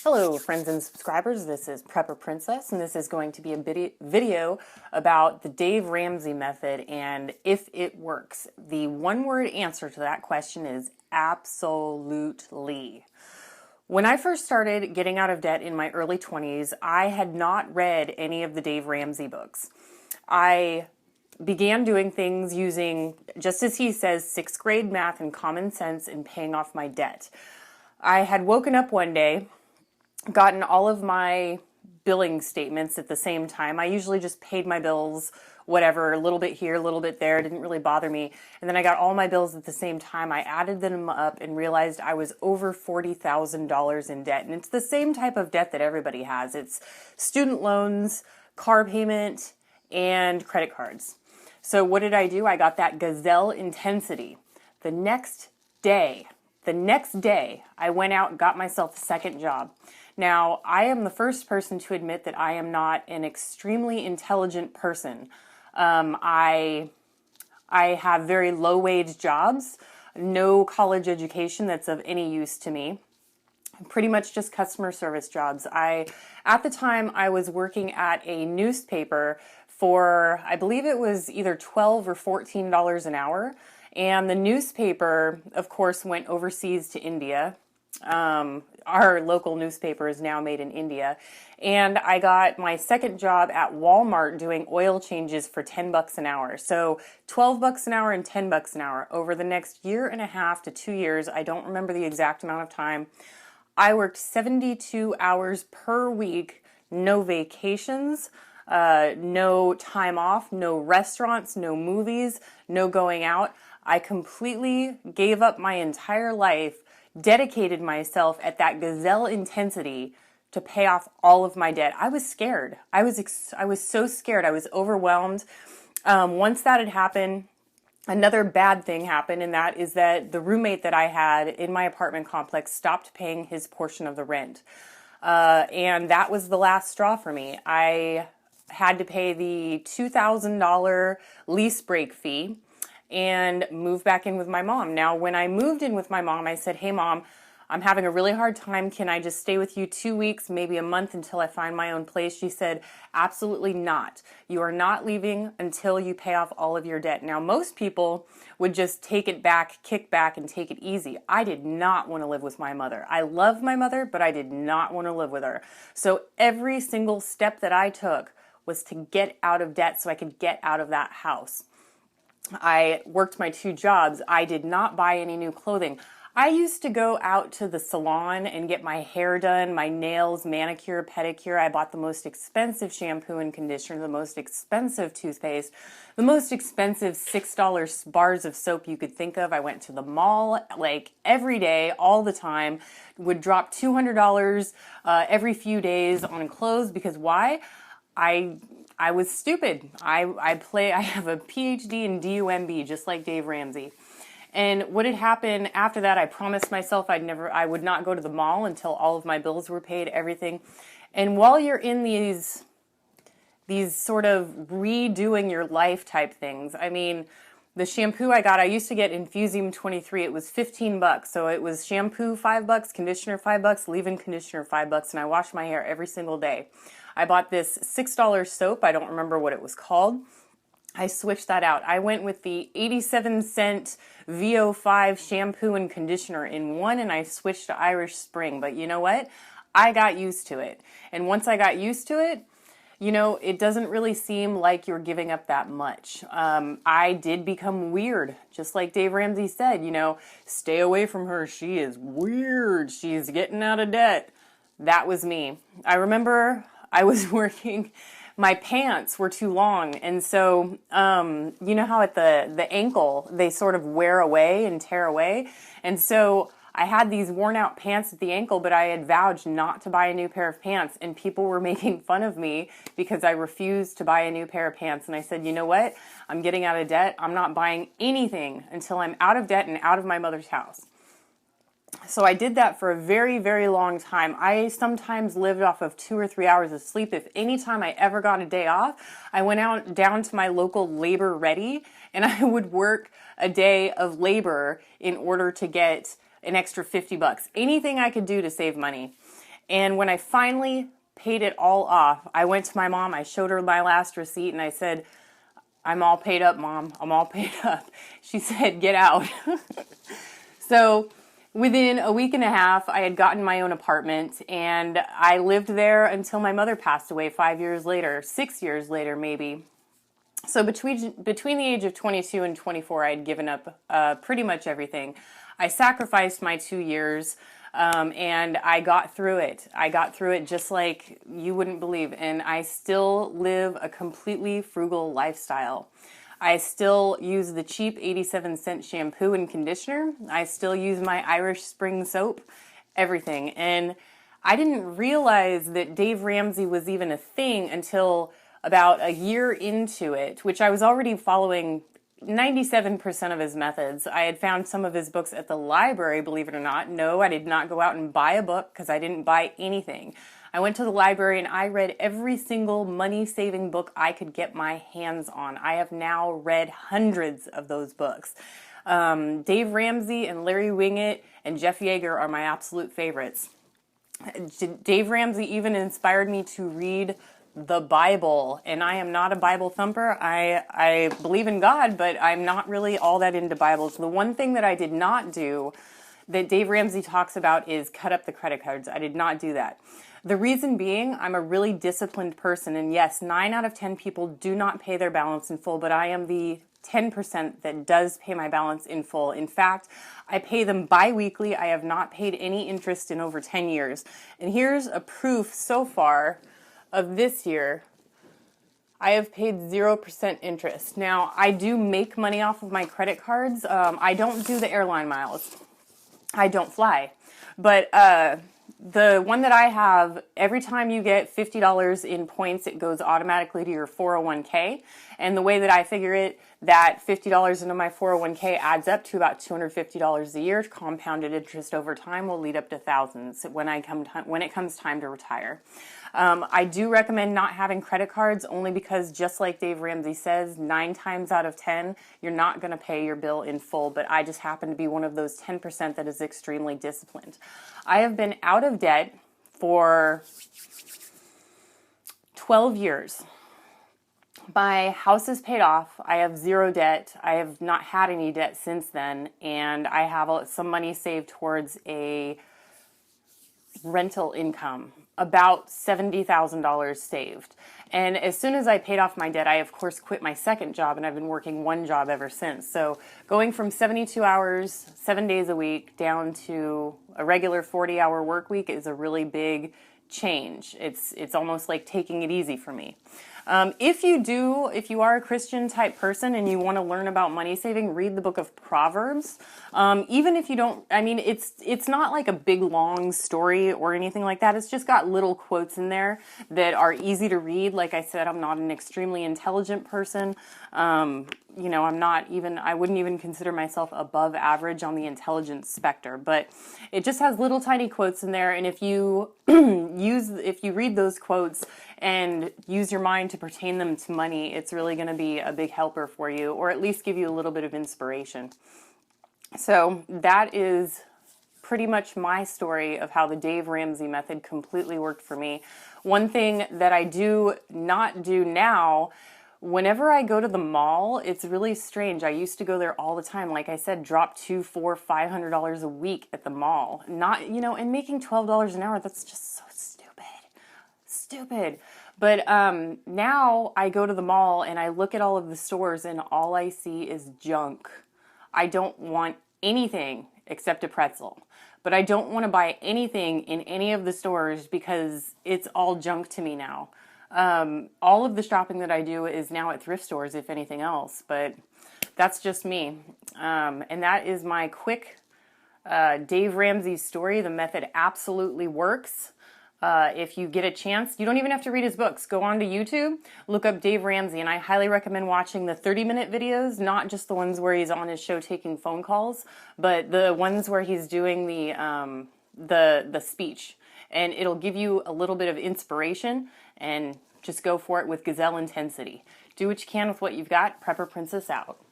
Hello friends and subscribers, this is Prepper Princess and this is going to be a video about the Dave Ramsey method and if it works. The one-word answer to that question is absolutely. When I first started getting out of debt in my early 20s, I had not read any of the Dave Ramsey books. I began doing things using, just as he says, 6th grade math and common sense and paying off my debt. I had woken up one day, gotten all of my billing statements at the same time. I usually just paid my bills, whatever, a little bit here, a little bit there, didn't really bother me. And then I got all my bills at the same time. I added them up and realized I was over $40,000 in debt. And it's the same type of debt that everybody has. It's student loans, car payment, and credit cards. So what did I do? I got that gazelle intensity. The next day, I went out and got myself a second job. Now, I am the first person to admit that I am not an extremely intelligent person. I have very low-wage jobs, no college education that's of any use to me, pretty much just customer service jobs. At the time, I was working at a newspaper for, I believe it was either $12 or $14 an hour. And the newspaper, of course, went overseas to India. Our local newspaper is now made in India. And I got my second job at Walmart doing oil changes for $10 an hour. So $12 an hour and $10 an hour. Over the next year and a half to 2 years, I don't remember the exact amount of time, I worked 72 hours per week, no vacations, no time off, no restaurants, no movies, no going out. I completely gave up my entire life, dedicated myself at that gazelle intensity to pay off all of my debt. I was scared. I was so scared. I was overwhelmed. Once that had happened, another bad thing happened, and that is that the roommate that I had in my apartment complex stopped paying his portion of the rent. And that was the last straw for me. I had to pay the $2,000 lease break fee and move back in with my mom. Now, when I moved in with my mom, I said, "Hey, Mom, I'm having a really hard time. Can I just stay with you 2 weeks, maybe a month until I find my own place?" She said, "Absolutely not. You are not leaving until you pay off all of your debt." Now, most people would just take it back, kick back, and take it easy. I did not want to live with my mother. I love my mother, but I did not want to live with her. So every single step that I took was to get out of debt so I could get out of that house. I worked my 2 jobs. I did not buy any new clothing. I used to go out to the salon and get my hair done, my nails, manicure, pedicure. I bought the most expensive shampoo and conditioner, the most expensive toothpaste, the most expensive $6 bars of soap you could think of. I went to the mall like every day, all the time, would drop $200 every few days on clothes because why? I was stupid. I have a PhD in DUMB, just like Dave Ramsey. And what had happened after that, I promised myself I would not go to the mall until all of my bills were paid, everything. And while you're in these sort of redoing your life type things, I mean, the shampoo I used to get Infusium 23. It was $15. So it was shampoo $5, conditioner $5, leave-in conditioner $5, and I washed my hair every single day. I bought this $6 soap. I don't remember what it was called. I switched that out. I went with the 87-cent VO5 shampoo and conditioner in one, and I switched to Irish Spring. But you know what? I got used to it. And once I got used to it, you know, it doesn't really seem like you're giving up that much. I did become weird, just like Dave Ramsey said, you know, stay away from her. She is weird. She's getting out of debt. That was me. I remember I was working, my pants were too long. And so, you know how at the ankle, they sort of wear away and tear away. And so I had these worn out pants at the ankle, but I had vowed not to buy a new pair of pants. And people were making fun of me because I refused to buy a new pair of pants. And I said, you know what? I'm getting out of debt. I'm not buying anything until I'm out of debt and out of my mother's house. So I did that for a very, very long time. I sometimes lived off of 2 or 3 hours of sleep. If any time I ever got a day off, I went out down to my local labor ready and I would work a day of labor in order to get an extra $50. Anything I could do to save money. And when I finally paid it all off, I went to my mom, I showed her my last receipt, and I said, I'm all paid up, Mom. I'm all paid up. She said, get out. So within a week and a half, I had gotten my own apartment, and I lived there until my mother passed away 5 years later, 6 years later maybe. So between the age of 22 and 24, I had given up pretty much everything. I sacrificed my 2 years, and I got through it. I got through it just like you wouldn't believe, and I still live a completely frugal lifestyle. I still use the cheap 87-cent shampoo and conditioner. I still use my Irish Spring soap, everything. And I didn't realize that Dave Ramsey was even a thing until about a year into it, which I was already following 97% of his methods. I had found some of his books at the library, believe it or not. No, I did not go out and buy a book because I didn't buy anything. I went to the library and I read every single money-saving book I could get my hands on. I have now read hundreds of those books. Dave Ramsey and Larry Winget and Jeff Yeager are my absolute favorites. Dave Ramsey even inspired me to read the Bible, and I am not a Bible thumper. I believe in God, but I'm not really all that into Bibles. The one thing that I did not do that Dave Ramsey talks about is cut up the credit cards. I did not do that. The reason being, I'm a really disciplined person, and yes, 9 out of 10 people do not pay their balance in full, but I am the 10% that does pay my balance in full. In fact, I pay them bi-weekly. I have not paid any interest in over 10 years. And here's a proof so far of this year. I have paid 0% interest. Now, I do make money off of my credit cards. I don't do the airline miles. I don't fly. But the one that I have, every time you get $50 in points, it goes automatically to your 401k. And the way that I figure it, that $50 into my 401k adds up to about $250 a year. Compounded interest over time will lead up to thousands when it comes time to retire. I do recommend not having credit cards only because, just like Dave Ramsey says, 9 times out of 10, you're not going to pay your bill in full, but I just happen to be one of those 10% that is extremely disciplined. I have been out of debt for 12 years. My house is paid off. I have 0 debt. I have not had any debt since then, and I have some money saved towards a rental income, about $70,000 saved. And as soon as I paid off my debt, I of course quit my second job, and I've been working one job ever since. So going from 72 hours, 7 days a week, down to a regular 40-hour work week is a really big change. It's almost like taking it easy for me. If you are a Christian type person and you want to learn about money saving, read the book of Proverbs. Even if you don't, I mean, it's not like a big long story or anything like that. It's just got little quotes in there that are easy to read. Like I said, I'm not an extremely intelligent person. I wouldn't even consider myself above average on the intelligence spectrum, but it just has little tiny quotes in there. And if you read those quotes and use your mind to pertain them to money, it's really going to be a big helper for you, or at least give you a little bit of inspiration. So that is pretty much my story of how the Dave Ramsey method completely worked for me. One thing that I do not do now, whenever I go to the mall, it's really strange. I used to go there all the time. Like I said, drop $200, $400, $500 a week at the mall. And making $12 an hour, that's just so stupid. But now I go to the mall and I look at all of the stores and all I see is junk. I don't want anything except a pretzel. But I don't want to buy anything in any of the stores because it's all junk to me now. All of the shopping that I do is now at thrift stores, if anything else, but that's just me. And that is my quick Dave Ramsey story. The method absolutely works. If you get a chance, you don't even have to read his books. Go on to YouTube, look up Dave Ramsey, and I highly recommend watching the 30-minute videos, not just the ones where he's on his show taking phone calls, but the ones where he's doing the speech. And it'll give you a little bit of inspiration, and just go for it with gazelle intensity. Do what you can with what you've got. Prepper Princess out.